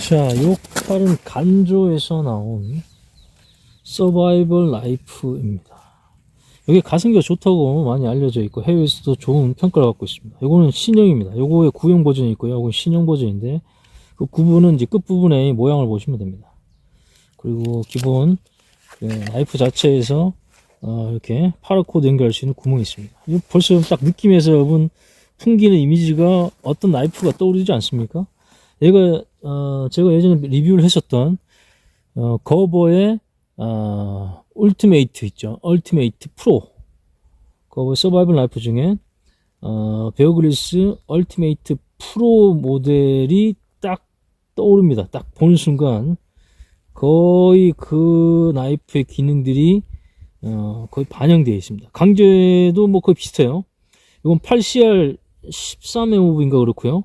자, 요 칼은 간조에서 나온 서바이벌 라이프입니다. 여기 가성비가 좋다고 많이 알려져 있고 해외에서도 좋은 평가를 받고 있습니다. 요거는 신형입니다. 요거의 구형 버전이 있고요. 요건 신형 버전인데 그 구분은 이제 끝부분의 모양을 보시면 됩니다. 그리고 기본 그 나이프 자체에서 이렇게 파라코드 연결할 수 있는 구멍이 있습니다. 이거 벌써 딱 느낌에서 여러분 풍기는 이미지가 어떤 나이프가 떠오르지 않습니까? 얘가 제가 예전에 리뷰를 했었던 거버의 울티메이트 있죠. 울티메이트 프로 거버 서바이벌 라이프 중에 베어 그릴스 울티메이트 프로 모델이 딱 떠오릅니다. 딱 보는 순간 거의 그 나이프의 기능들이 거의 반영되어 있습니다. 강제도 뭐 거의 비슷해요. 이건 8CR 13MOV인가 그렇고요.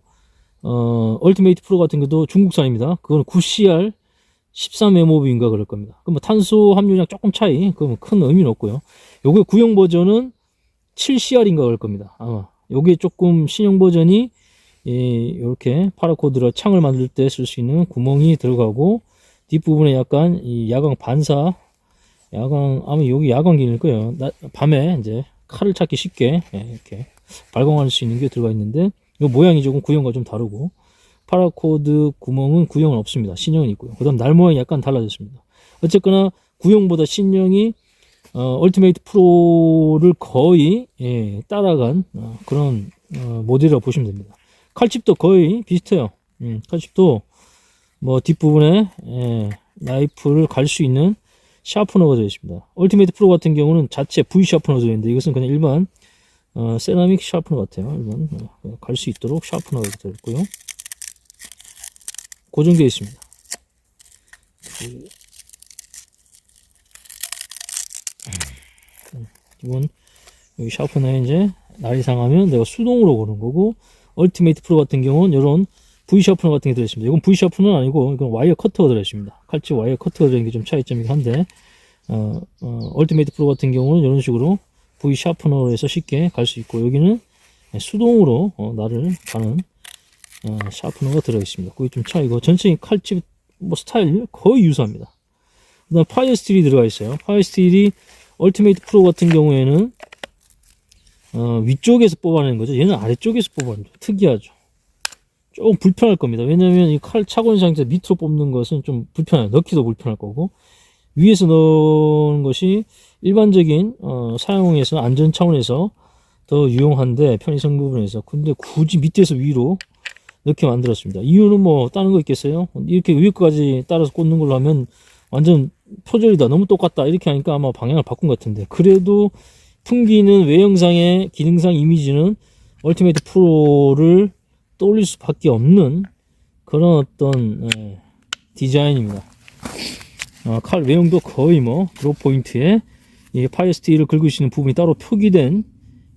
얼티메이트 프로 같은 것도 중국산입니다. 그건 9CR 13MOV인가 그럴 겁니다. 그럼 뭐 탄소 함유량 조금 차이, 그러면 큰 의미는 없고요. 요게 구형 버전은 7CR인가 그럴 겁니다. 아마 요게 조금 신형 버전이 이렇게 파라코드로 창을 만들 때 쓸 수 있는 구멍이 들어가고 뒷부분에 약간 이 야광 반사, 아마 여기 야광기일 거예요. 밤에 이제 칼을 찾기 쉽게 이렇게 발광할 수 있는 게 들어가 있는데 이 모양이 조금 구형과 좀 다르고 파라코드 구멍은 구형은 없습니다. 신형은 있고요. 그 다음 날 모양이 약간 달라졌습니다. 어쨌거나 구형보다 신형이 얼티메이트 프로를 거의 따라간 그런 모델이라고 보시면 됩니다. 칼집도 거의 비슷해요. 칼집도 뭐 뒷부분에 나이프를 갈 수 있는 샤프너가 되어 있습니다. 얼티메이트 프로 같은 경우는 자체 V 샤프너가 되어 있는데 이것은 그냥 일반 세라믹 샤프너 같아요. 일반 갈 수 있도록 샤프너가 되어 있고요. 고정되어 있습니다. 이건 여기 샤프너에 이제 날이 상하면 내가 수동으로 고는 거고 얼티메이트 프로 같은 경우는 이런 V 샤프너 같은 게 들어있습니다. 이건 V 샤프너는 아니고 이건 와이어 커터가 들어있습니다. 칼집 와이어 커터가 들어있는 게 좀 차이점이긴 한데 얼티메이트 프로 같은 경우는 이런 식으로 V 샤프너로 해서 쉽게 갈 수 있고 여기는 수동으로 날을 가는 샤프너가 들어있습니다. 그게 좀 차이고 전체적인 칼집 뭐 스타일 거의 유사합니다. 그 다음 파이어 스틸이 들어가 있어요. 파이어 스틸이 얼티메이트 프로 같은 경우에는 위쪽에서 뽑아내는 거죠. 얘는 아래쪽에서 뽑아내는 거죠. 특이하죠. 조금 불편할 겁니다. 왜냐면 이 칼 차고 있는 상태에서 밑으로 뽑는 것은 좀 불편해요. 넣기도 불편할 거고 위에서 넣는 것이 일반적인 사용에서 안전 차원에서 더 유용한데 편의성 부분에서 근데 굳이 밑에서 위로 이렇게 만들었습니다. 이유는 뭐 다른 거 있겠어요? 이렇게 위에까지 따라서 꽂는 걸로 하면 완전 표절이다, 너무 똑같다 이렇게 하니까 아마 방향을 바꾼 것 같은데 그래도 풍기는 외형상의 기능상 이미지는 얼티메이트 프로를 떠올릴 수밖에 없는 그런 어떤 디자인입니다. 칼 외형도 거의 뭐 드롭 포인트에 이 파이어 스틸을 긁을 수 있는 부분이 따로 표기된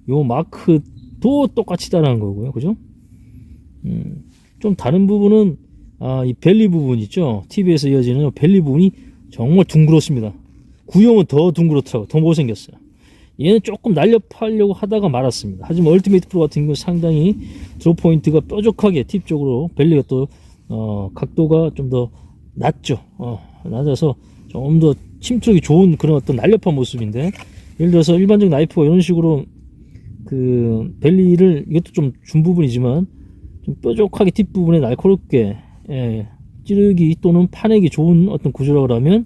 요 마크도 똑같이 따라한 거고요. 그죠? 좀 다른 부분은 이 벨리 부분 있죠. TV에서 이어지는 벨리 부분이 정말 둥그렇습니다. 구형은 더 둥그렇더라고. 더 못생겼어요. 얘는 조금 날렵하려고 하다가 말았습니다. 하지만 얼티메이트 프로 같은 경우 상당히 드롭 포인트가 뾰족하게 팁 쪽으로 벨리가 또 각도가 좀 더 낮죠. 낮아서 좀 더 침투력이 좋은 그런 어떤 날렵한 모습인데 예를 들어서 일반적 나이프가 이런 식으로 그 벨리를 이것도 좀 준 부분이지만 좀 뾰족하게 뒷부분에 날카롭게 찌르기 또는 파내기 좋은 어떤 구조라고 하면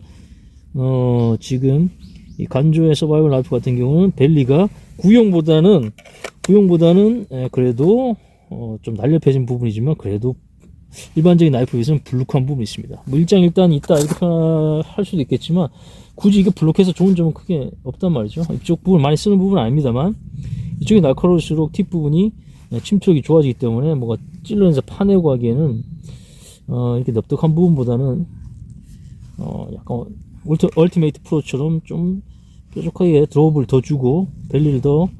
지금 이 간조의 서바이벌 라이프 같은 경우는 벨리가 구형보다는 그래도 좀 날렵해진 부분이지만 그래도 일반적인 나이프에 비해서는 불룩한 부분이 있습니다. 뭐 일장일단 있다 이렇게 할 수도 있겠지만 굳이 이게 블록해서 좋은 점은 크게 없단 말이죠. 이쪽 부분 많이 쓰는 부분은 아닙니다만 이쪽이 날카로울수록 팁 부분이 침투력이 좋아지기 때문에 뭐가 찔러내서 파내고 하기에는 이렇게 넓적한 부분보다는 약간 얼티메이트 프로처럼 좀 뾰족하게 드롭을 더 주고 벨리를 더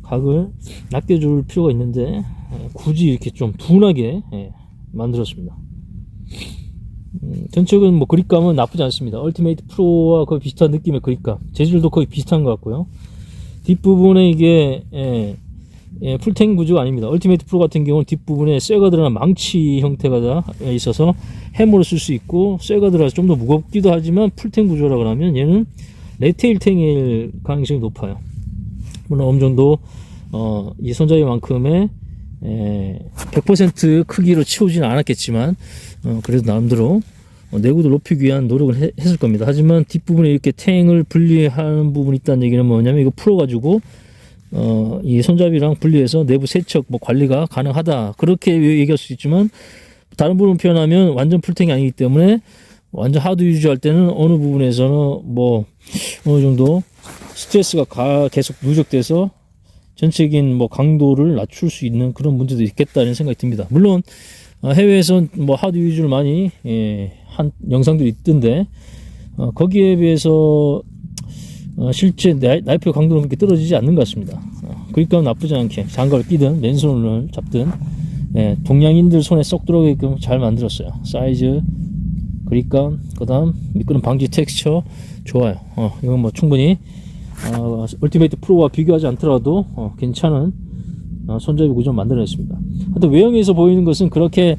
각을 낮게 줄 필요가 있는데 굳이 이렇게 좀 둔하게 만들었습니다. 전체적인 뭐 그립감은 나쁘지 않습니다. 얼티메이트 프로와 거의 비슷한 느낌의 그립감, 재질도 거의 비슷한 것 같고요. 뒷부분에 이게 예, 풀탱 구조가 아닙니다. 얼티메이트 프로 같은 경우는 뒷부분에 쇠가 들어간 망치 형태가 있어서 해머로 쓸 수 있고, 쇠가 들어가서 좀 더 무겁기도 하지만 풀탱 구조라고 하면 얘는 레테일 탱일 가능성이 높아요. 물론 어느 정도 이 손잡이만큼의 100% 크기로 치우지는 않았겠지만 그래도 나름대로 내구도 높이기 위한 노력을 했을 겁니다. 하지만 뒷부분에 이렇게 탱을 분리하는 부분이 있다는 얘기는 뭐냐면, 이거 풀어가지고 이 손잡이랑 분리해서 내부 세척 뭐 관리가 가능하다, 그렇게 얘기할 수 있지만, 다른 부분 표현하면 완전 풀탱이 아니기 때문에 완전 하드 유지할 때는 어느 부분에서는 뭐 어느 정도 스트레스가 계속 누적돼서 전체적인 뭐 강도를 낮출 수 있는 그런 문제도 있겠다는 생각이 듭니다. 물론 해외에선 뭐 하드 유지를 많이 한 영상들이 있던데, 거기에 비해서 실제 나이프의 강도는 그렇게 떨어지지 않는 것 같습니다. 그러니까 나쁘지 않게 장갑을 끼든 맨손을 잡든 동양인들 손에 쏙 들어오게끔 잘 만들었어요. 사이즈, 그립감, 그 다음 미끄럼 방지 텍스처 좋아요. 이건 뭐 충분히 얼티메이트 프로와 비교하지 않더라도 괜찮은 손잡이 구조 만들어냈습니다. 하여튼 외형에서 보이는 것은 그렇게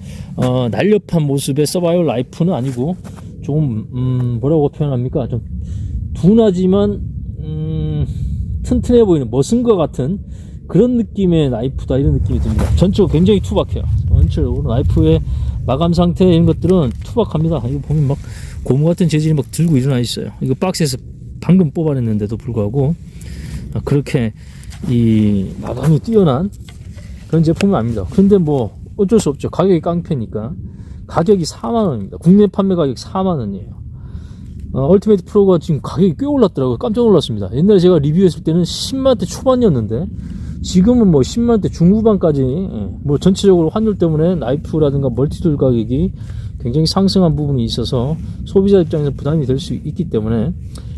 날렵한 모습의 서바이벌 라이프는 아니고, 조금 뭐라고 표현합니까? 좀 둔하지만 튼튼해 보이는 머슴과 같은 그런 느낌의 나이프다, 이런 느낌이 듭니다. 전적으로 굉장히 투박해요. 전체적으로 나이프의 마감 상태 이런 것들은 투박합니다. 이거 보면 막 고무 같은 재질이 막 들고 일어나 있어요. 이거 박스에서 방금 뽑아냈는데도 불구하고 그렇게 이 마감이 뛰어난 그런 제품은 아닙니다. 근데 뭐 어쩔 수 없죠. 가격이 깡패니까. 가격이 4만원입니다. 국내 판매 가격 4만원이에요. 얼티메이트 프로가 지금 가격이 꽤 올랐더라고요. 깜짝 놀랐습니다. 옛날에 제가 리뷰했을 때는 10만원대 초반이었는데 지금은 뭐 10만원대 중후반까지, 뭐 전체적으로 환율 때문에 나이프라든가 멀티툴 가격이 굉장히 상승한 부분이 있어서 소비자 입장에서 부담이 될 수 있기 때문에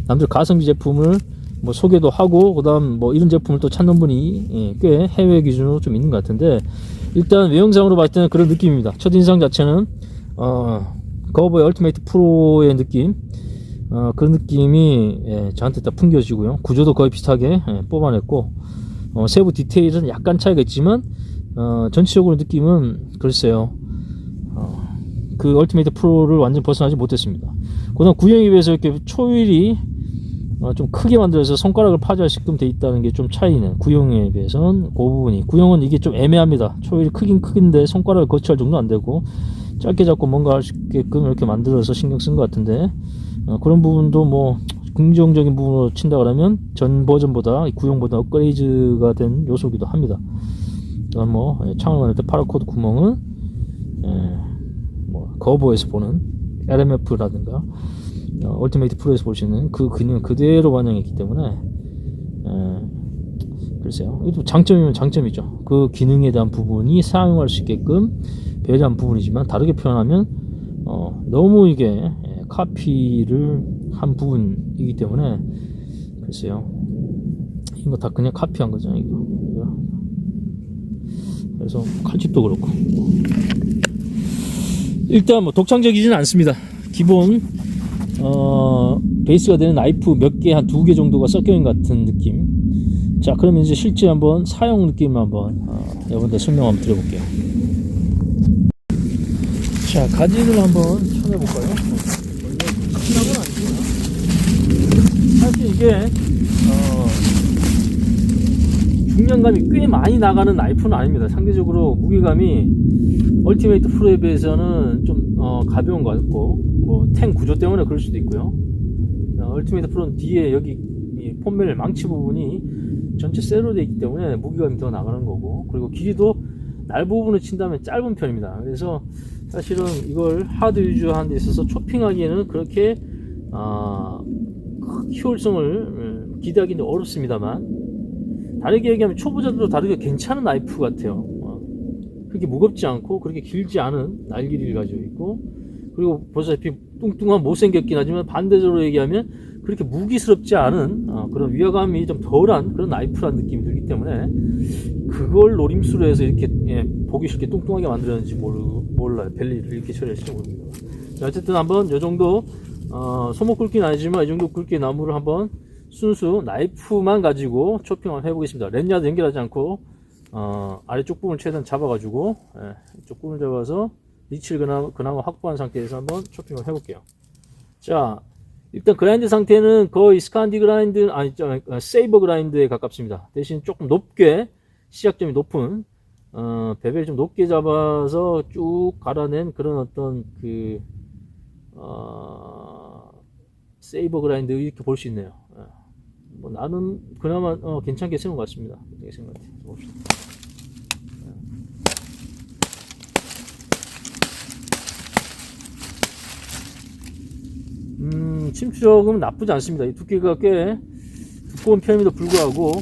남들 가성비 제품을 뭐 소개도 하고, 그 다음 뭐 이런 제품을 또 찾는 분이 꽤 해외 기준으로 좀 있는 것 같은데, 일단 외형상으로 봤을 때는 그런 느낌입니다. 첫인상 자체는 거버의 얼티메이트 프로의 느낌, 그런 느낌이 저한테 딱 풍겨지고요. 구조도 거의 비슷하게 뽑아냈고, 세부 디테일은 약간 차이가 있지만 전체적으로 느낌은 글쎄요, 그 얼티메이트 프로를 완전 벗어나지 못했습니다. 그다음 구형에 비해서 이렇게 초일이 좀 크게 만들어서 손가락을 파지할 시끔 돼 있다는 게 좀 차이는, 구형에 비해서는 그 부분이, 구형은 이게 좀 애매합니다. 초일이 크긴 크긴데 손가락을 거치할 정도 안 되고, 짧게 잡고 뭔가 할 수 있게끔 이렇게 만들어서 신경 쓴 것 같은데, 그런 부분도 뭐 긍정적인 부분으로 친다 그러면 전 버전보다, 구형보다 업그레이드가 된 요소기도 합니다. 그다음 뭐 창을 만들 때 파라코드 구멍은 뭐 거버에서 보는 LMF라든가 얼티메이트 프로에서 볼 수 있는 그 기능 그대로 반영했기 때문에 글쎄요, 이것도 장점이면 장점이죠. 그 기능에 대한 부분이 사용할 수 있게끔 배려한 부분이지만, 다르게 표현하면 너무 이게 카피를 한 부분이기 때문에, 글쎄요, 이거 다 그냥 카피한 거잖아요, 이거. 그래서 칼집도 그렇고, 일단 뭐 독창적이지는 않습니다. 기본 베이스가 되는 나이프 몇 개, 한 2개 정도가 섞여있는 것 같은 느낌. 자, 그러면 이제 실제 한번 사용 느낌 한번 여러분들 설명 한번 드려볼게요. 자, 가지를 한번 쳐내볼까요? 크긴 건 아니구나. 사실 이게 중량감이 꽤 많이 나가는 나이프는 아닙니다. 상대적으로 무게감이 얼티메이트 프로에 비해서는 좀 가벼운 것 같고, 뭐 탱 구조 때문에 그럴 수도 있고요. 얼티메이트 프로는 뒤에 여기 이 폼멜 망치 부분이 전체 쇠로 되어 있기 때문에 무게감이 더 나가는 거고, 그리고 길이도 날 부분을 친다면 짧은 편입니다. 그래서 사실은 이걸 하드 유즈하는 데 있어서 초핑하기에는 그렇게 효율성을 기대하기는 어렵습니다만, 다르게 얘기하면 초보자들도 다르게 괜찮은 나이프 같아요. 그렇게 무겁지 않고 그렇게 길지 않은 날 길이를 가지고 있고, 그리고 보시다시피 뚱뚱한 못생겼긴 하지만 반대적으로 얘기하면 그렇게 무기스럽지 않은 그런 위화감이 좀 덜한 그런 나이프라는 느낌이 들기 때문에, 그걸 노림수로 해서 이렇게 보기 쉽게 뚱뚱하게 만들었는지 몰라요. 벨리를 이렇게 처리했을지 모릅니다. 자, 어쨌든 한번 요 정도 소목 굵기는 아니지만 이 정도 굵기의 나무를 한번 순수 나이프만 가지고 초핑을 해보겠습니다. 렌야드 연결하지 않고 아래쪽 부분을 최대한 잡아가지고, 이쪽 부분을 잡아서 리치를 그나마 확보한 상태에서 한번 초핑을 해볼게요. 자, 일단 그라인드 상태는 거의 스칸디 그라인드, 세이버 그라인드에 가깝습니다. 대신 조금 높게, 시작점이 높은, 베벨 좀 높게 잡아서 쭉 갈아낸 그런 어떤 세이버 그라인드 이렇게 볼 수 있네요. 뭐 나는 그나마 괜찮게 세운 것 같습니다. 이렇게 세운 것 같아요. 봅시다. 침투력은 나쁘지 않습니다. 이 두께가 꽤 두꺼운 편임에도 불구하고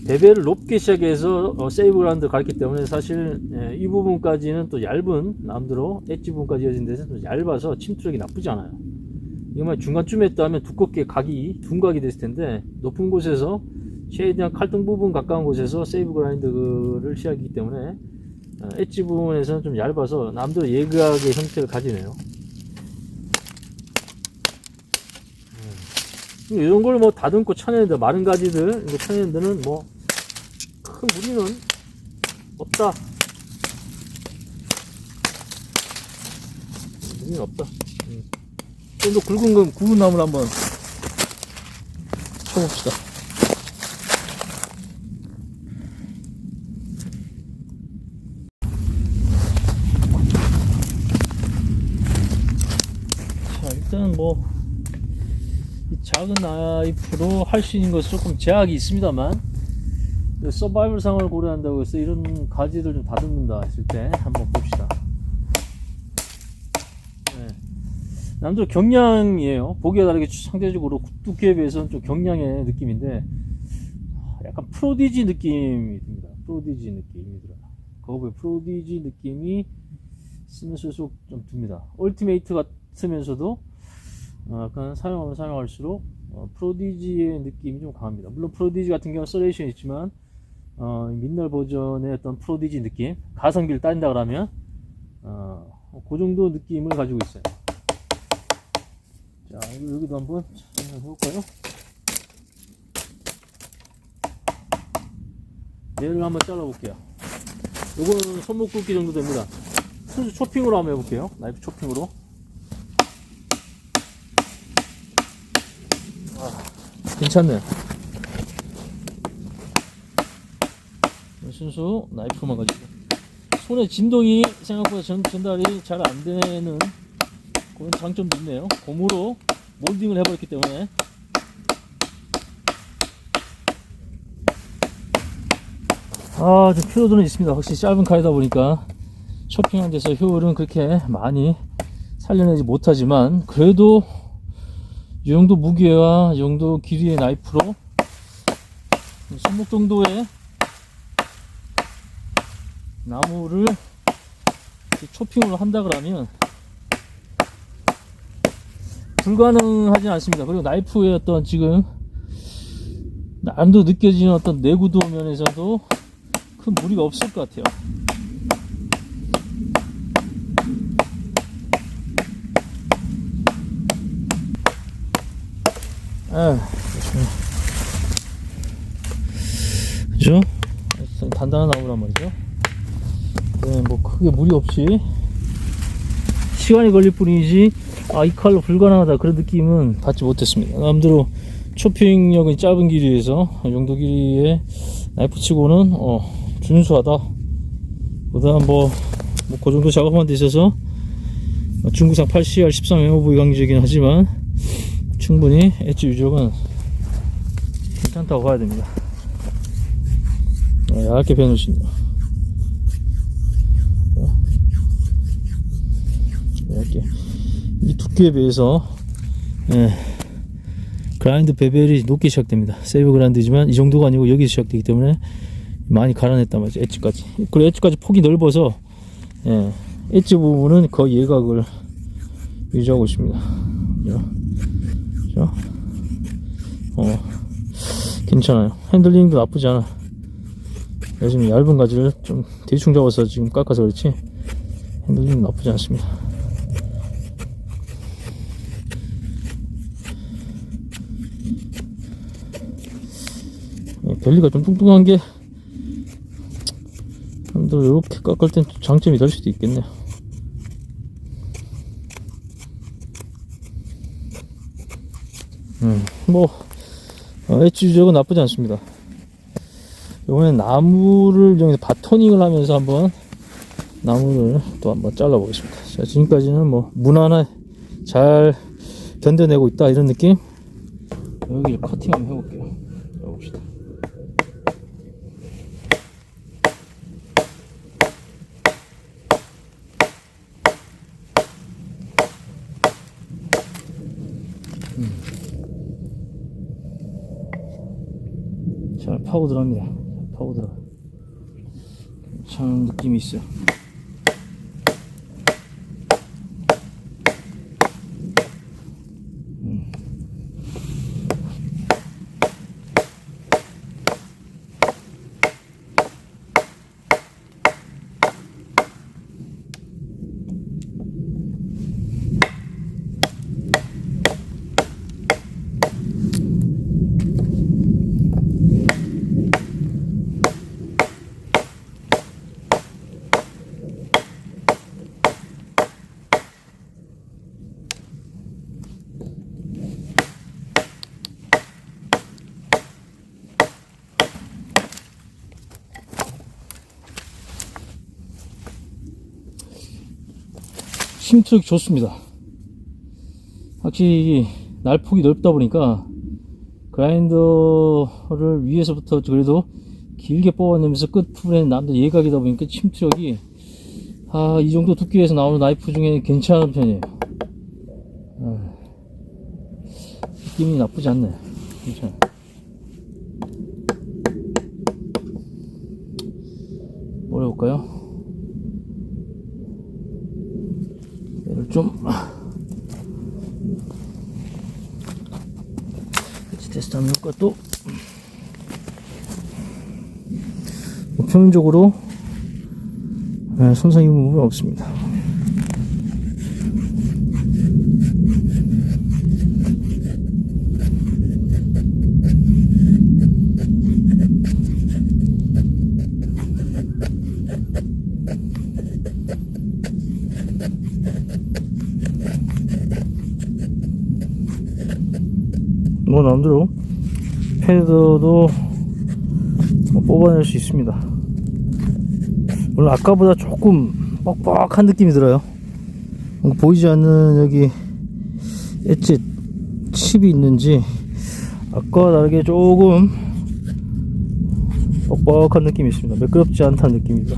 베벨을 높게 시작해서 세이브 그라운드 갔기 때문에 사실 이 부분까지는 또 얇은 남대로 엣지 부분까지 이어진 데서 좀 얇아서 침투력이 나쁘지 않아요. 이거만 중간쯤에 했다면 두껍게 둔각이 됐을 텐데 높은 곳에서 최대한 칼등 부분 가까운 곳에서 세이브 그라인드를 시작하기 때문에 엣지 부분에서는 좀 얇아서 남대로 예그하게 형태를 가지네요. 이런 걸 뭐 다듬고 쳐내는데 마른 가지들 이거 쳐내는 데는 뭐 큰 무리는 없다. 무리는 없다. 좀 더 굵은 나무를 한번 쳐봅시다. 자, 일단 뭐 이 작은 나이프로 할 수 있는 것은 조금 제약이 있습니다만 서바이벌 상황을 고려한다고 해서 이런 가지를 좀 다듬는다 했을 때 한번 봅시다. 남들 경량이에요. 보기와 다르게 상대적으로 두께에 비해서는 좀 경량의 느낌인데 약간 프로디지 느낌이 듭니다. 프로디지 느낌이 들어요. 거부의 프로디지 느낌이 쓰면서 좀 듭니다. 얼티메이트 같으면서도 약간 사용하면 사용할수록 프로디지의 느낌이 좀 강합니다. 물론 프로디지 같은 경우는 서레이션이 있지만 민날 버전의 어떤 프로디지 느낌, 가성비를 따진다 그러면 그 정도 느낌을 가지고 있어요. 자, 여기도 한번 해볼까요? 얘를 한번 잘라볼게요. 요거는 손목 굵기 정도 됩니다. 순수 초핑으로 한번 해볼게요. 나이프 초핑으로. 괜찮네요. 순수 나이프만 가지고 손에 진동이 생각보다 전달이 잘 안 되는 그런 장점도 있네요. 고무로 몰딩을 해버렸기 때문에. 좀 피로도는 있습니다. 확실히 짧은 칼이다 보니까 쇼핑한 데서 효율은 그렇게 많이 살려내지 못하지만 그래도 이 정도 무게와 이 정도 길이의 나이프로 손목 정도의 나무를 초핑으로 한다 그러면 불가능하진 않습니다. 그리고 나이프의 어떤 지금 나름대로 느껴지는 어떤 내구도 면에서도 큰 무리가 없을 것 같아요. 그죠? 단단한 나무란 말이죠. 네, 뭐 크게 무리 없이 시간이 걸릴 뿐이지 이 칼로 불가능하다 그런 느낌은 받지 못했습니다. 남대로 초핑력은 짧은 길이에서 이 정도 길이의 나이프 치고는 준수하다. 그다음 그 정도 작업만 돼 있어서 중국산 8CR 13MOV 강제이긴 하지만 충분히 엣지 유적은 괜찮다고 봐야 됩니다. 얇게 베놓을 수 있네요. 얇게. 이 두께에 비해서 그라인드 베벨이 높게 시작됩니다. 세이브 그라인드지만 이 정도가 아니고 여기서 시작되기 때문에 많이 갈아냈단 말이죠. 엣지까지. 그리고 엣지까지 폭이 넓어서 엣지 부분은 거의 예각을 유지하고 있습니다. 그죠? 괜찮아요. 핸들링도 나쁘지 않아. 지금 얇은 가지를 좀 대충 잡아서 지금 깎아서 그렇지 핸들링도 나쁘지 않습니다. 벨리가 좀 뚱뚱한 게 또 이렇게 깎을 땐 장점이 될 수도 있겠네요. 뭐 엣지 유적은 나쁘지 않습니다. 이번엔 나무를 이용해서 바토닝을 하면서 한번 나무를 또 한번 잘라 보겠습니다. 자, 지금까지는 뭐 무난하게 잘 견뎌내고 있다 이런 느낌. 여기 커팅 한번 해볼게요. 해봅시다. 잘 파고 들어갑니다. 파고 들어. 괜찮은 느낌이 있어요. 힘트럭 좋습니다. 확실히 날폭이 넓다 보니까 그라인더를 위에서부터 그래도 길게 뽑아내면서 끝부분에 남들 예각이다 보니까 힘트럭이 이 정도 두께에서 나오는 나이프 중에 괜찮은 편이에요. 느낌이 나쁘지 않네. 괜찮아. 뭘 해볼까요? 얘를 좀 테스트 한번 해볼까. 또 표면적으로 손상 입은 부분은 없습니다. 뭐 남대로 패드도 뽑아낼 수 있습니다. 물론 아까보다 조금 뻑뻑한 느낌이 들어요. 보이지 않는 여기 엣지 칩이 있는지 아까와 다르게 조금 뻑뻑한 느낌이 있습니다. 매끄럽지 않다는 느낌입니다.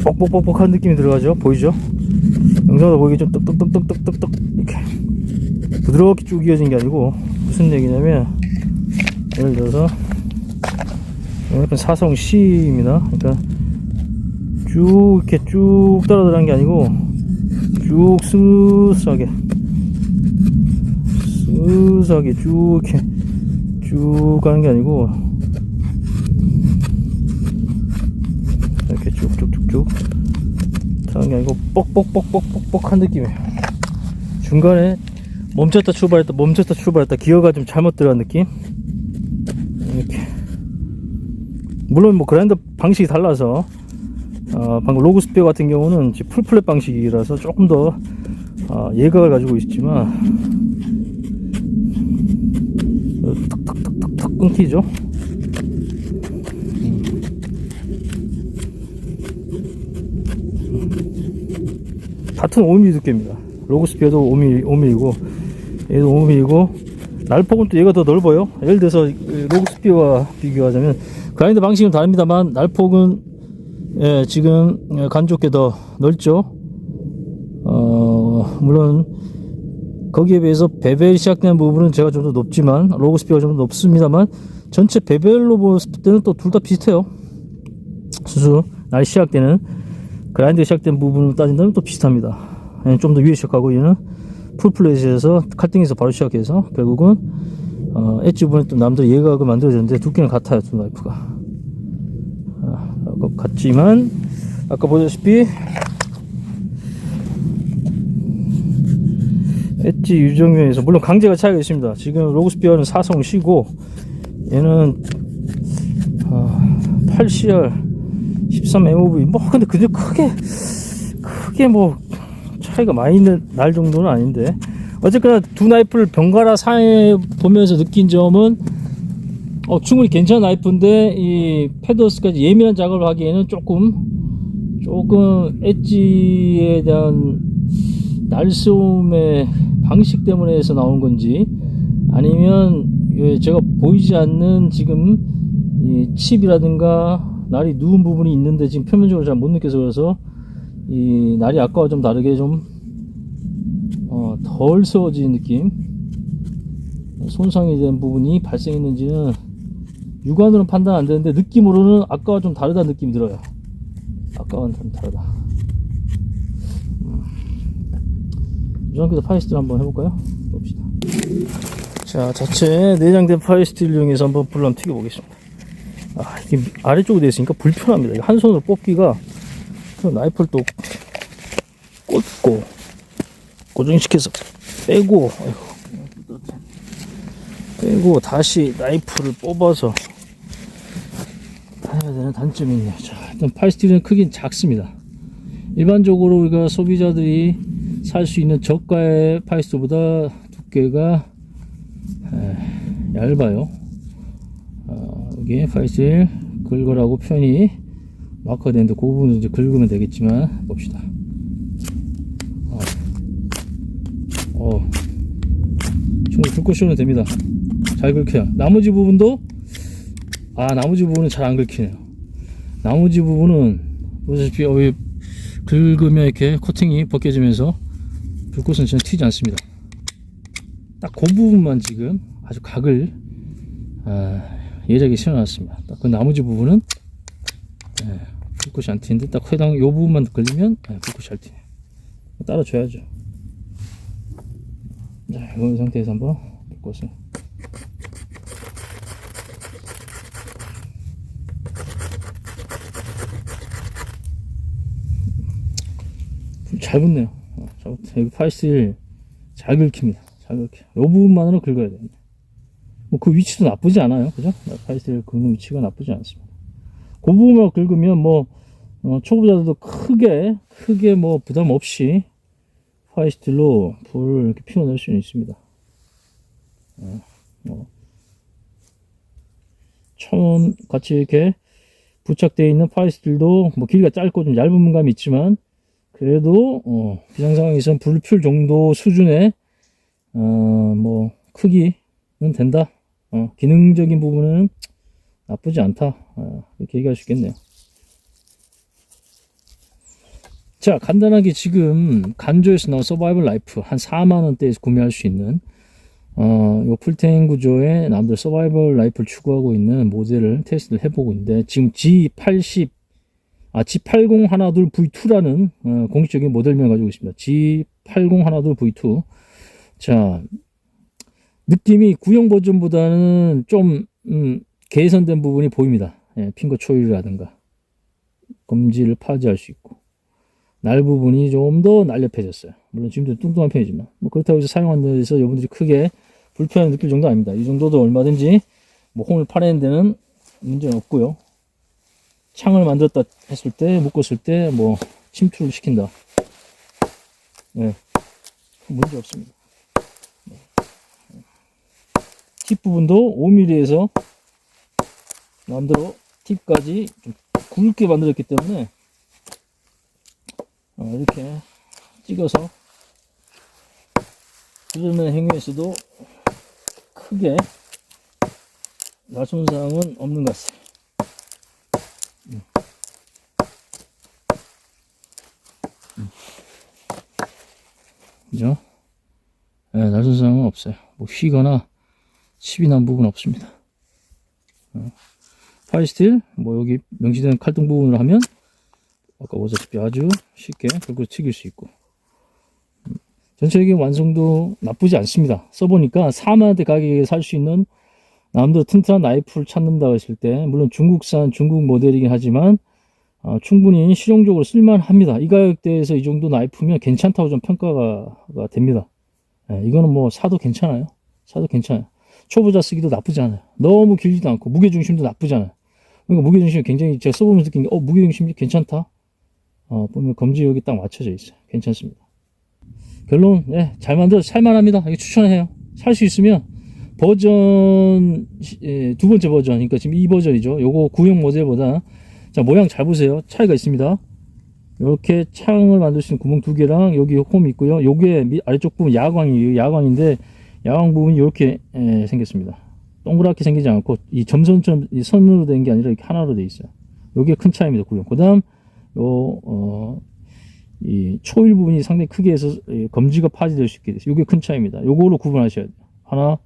뻑뻑뻑뻑한 느낌이 들어가죠. 보이죠? 영상으로 보이게 좀 떡떡떡떡떡떡 이렇게 부드럽게 쭉 이어진 게 아니고 무슨 얘기냐면, 예를 들어서 약간 사성 C입니다. 그러니까 쭉 이렇게 쭉 따라 들어간 게 아니고 쭉 스무스하게 쭉 이렇게 쭉 가는 게 아니고 이렇게 쭉쭉쭉쭉 하는 게 아니고 뻑뻑뻑뻑뻑뻑한 느낌이에요. 중간에 멈췄다 출발했다 기어가 좀 잘못 들어간 느낌. 이렇게 물론 뭐 그라인더 방식이 달라서 방금 로그 스피어 같은 경우는 풀플랫 방식이라서 조금 더 예각을 가지고 있지만 탁탁탁탁탁 끊기죠. 같은 5mm 두께입니다. 로그 스피어도 5mm이고 얘도 5mm이고 날폭은 또 얘가 더 넓어요. 예를 들어서 로그 스피어와 비교하자면 그라인더 방식은 다릅니다만 날폭은 지금 간좋게 더 넓죠. 물론 거기에 비해서 베벨이 시작되는 부분은 제가 좀 더 높지만 로그 스피어가 좀 더 높습니다만 전체 베벨로 봤을 때는 또 둘 다 비슷해요. 수수 날 시작되는 그라인더 시작된 부분을 따진다면 또 비슷합니다. 좀 더 위에 시작하고 얘는 풀플랫에서 칼등에서 바로 시작해서 결국은 엣지 부분에 또 남들 예각을 만들어졌는데 두께는 같아요. 두 나이프가 같지만 아까 보다시피 엣지 유정면에서 물론 강제가 차이가 있습니다. 지금 로그스피어는 4성 쉬고 얘는 8CR 13MOV 뭐 근데 그게 크게 뭐 차이가 많이 날 정도는 아닌데, 어쨌거나 두 나이프를 번갈아 사용해 보면서 느낀 점은 충분히 괜찮은 나이프인데 이 패더스까지 예민한 작업을 하기에는 조금 엣지에 대한 날쌔움의 방식 때문에 해서 나온 건지, 아니면 제가 보이지 않는 지금 이 칩이라든가 날이 누운 부분이 있는데 지금 표면적으로 잘 못 느껴서 그래서 이 날이 아까와 좀 다르게 좀 덜 세워진 느낌, 손상이 된 부분이 발생했는지는 육안으로는 판단 안 되는데 느낌으로는 아까와 좀 다르다는 느낌이 들어요. 아까와는 좀 다르다. 이 상태에서 파이스틸 한번 해볼까요? 봅시다. 자, 자체 내장된 파이스틸 이용해서 한번 불을 한번 튀겨보겠습니다. 이게 아래쪽으로 되어 있으니까 불편합니다. 이거 한 손으로 뽑기가, 나이프를 또 꽂고 고정시켜서 빼고 다시 나이프를 뽑아서 해야 되는 단점이 있네요. 자, 일단 파이스틸은 크긴 작습니다. 일반적으로 우리가 소비자들이 살 수 있는 저가의 파이스틸보다 두께가 얇아요. 여기 파이스틸 긁으라고 표현이 마크가 되는데 그 부분은 이제 긁으면 되겠지만 봅시다. 충분히 긁고 씌우면 됩니다. 잘 긁혀요. 나머지 부분도 나머지 부분은 잘 안 긁히네요. 나머지 부분은 보시다시피 긁으면 이렇게 코팅이 벗겨지면서 불꽃은 전혀 튀지 않습니다. 딱 그 부분만 지금 아주 각을 예리하게 씌워놨습니다. 딱 그 나머지 부분은 불꽃이 안 튀는데 딱 해당 요 부분만 걸리면 불꽃이 잘 튀네요. 따라줘야죠. 자, 이 상태에서 한번 불꽃을 잘 붙네요. 여기 파이스틸 잘 긁힙니다. 잘 긁혀요. 이 부분만으로 긁어야 돼요. 뭐 그 위치도 나쁘지 않아요. 그죠? 파이스틸 긁는 위치가 나쁘지 않습니다. 그 부분만 긁으면 초보자들도 크게 뭐 부담 없이 파이스틸로 불을 이렇게 피워낼 수는 있습니다. 천 같이 이렇게 부착되어 있는 파이스틸도 뭐 길이가 짧고 좀 얇은 감이 있지만 그래도 비상 상황에서는 불을 피울 정도 수준의 뭐 크기는 된다. 기능적인 부분은 나쁘지 않다. 이렇게 얘기할 수 있겠네요. 자, 간단하게 지금 간조에서 나온 서바이벌 라이프 한 4만원대에서 구매할 수 있는 요 풀탱 구조의 남들 서바이벌 라이프를 추구하고 있는 모델을 테스트를 해보고 있는데, 지금 G80 G8012 V2라는 공식적인 모델명을 가지고 있습니다. G8012 V2. 자, 느낌이 구형 버전보다는 좀 개선된 부분이 보입니다. 핑거 초일이라든가 검지를 파지할 수 있고 날 부분이 좀 더 날렵해졌어요. 물론 지금도 뚱뚱한 편이지만 뭐 그렇다고 해서 사용하는 데서 여러분들이 크게 불편을 느낄 정도 아닙니다. 이 정도도 얼마든지 뭐 홈을 파내는 데는 문제는 없고요. 창을 만들었다 했을 때, 묶었을 때 뭐 침투를 시킨다, 문제 없습니다. 팁 부분도 5mm에서 마음대로 팁까지 좀 굵게 만들었기 때문에 이렇게 찍어서 부르는 행위에서도 크게 날 손상은 없는 것 같아요. 그죠? 날 손상은 없어요. 뭐 휘거나 칩이 난 부분 없습니다. 파이스틸 뭐 여기 명시된 칼등 부분으로 하면 아까 보다시피 아주 쉽게 결국 튀길 수 있고, 전체적인 완성도 나쁘지 않습니다. 써보니까 4만원대 가격에 살 수 있는 남들 튼튼한 나이프를 찾는다고 했을 때, 물론 중국산 중국 모델이긴 하지만 충분히 실용적으로 쓸만합니다. 이 가격대에서 이 정도 나이프면 괜찮다고 좀 평가가 됩니다. 예, 이거는 뭐 사도 괜찮아요. 사도 괜찮아요. 초보자 쓰기도 나쁘지 않아요. 너무 길지도 않고 무게중심도 나쁘지 않아요. 그러니까 무게중심이 굉장히 제가 써보면서 느낀 게 무게중심이 괜찮다. 보면 검지 여기 딱 맞춰져 있어요. 괜찮습니다. 결론, 네, 잘 만들어서 살만합니다. 이거 추천해요. 살 수 있으면 버전, 두 번째 버전, 그러니까 지금 이 버전이죠. 요거 구형 모델보다, 자, 모양 잘 보세요. 차이가 있습니다. 이렇게 창을 만들 수 있는 구멍 두 개랑 여기 홈이 있고요. 요게 아래쪽 부분 야광이에요. 야광인데, 야광 부분이 이렇게 생겼습니다. 동그랗게 생기지 않고, 이 점선처럼 이 선으로 된 게 아니라 이렇게 하나로 돼 있어요. 요게 큰 차이입니다. 구형. 그 다음, 이 초일 부분이 상당히 크게 해서 검지가 파지될 수 있게 돼서 이게 큰 차이입니다. 요거로 구분하셔야 돼요. 하나,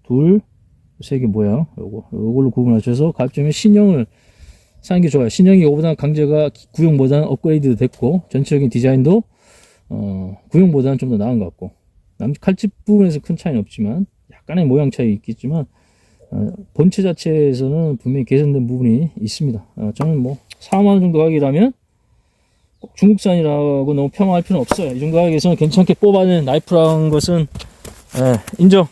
둘, 세 개 모양 요걸로 구분하셔서 가급적이면 신형을 사는 게 좋아요. 신형이 이거보다 강제가 구형보다는 업그레이드 됐고 전체적인 디자인도 구형보다는 좀 더 나은 것 같고 칼집 부분에서 큰 차이는 없지만 약간의 모양 차이 있겠지만 본체 자체에서는 분명히 개선된 부분이 있습니다. 저는 뭐 4만원 정도 가격이라면 꼭 중국산이라고 너무 폄하할 필요는 없어요. 이 정도 가격에서는 괜찮게 뽑아낸 나이프라는 것은 인정.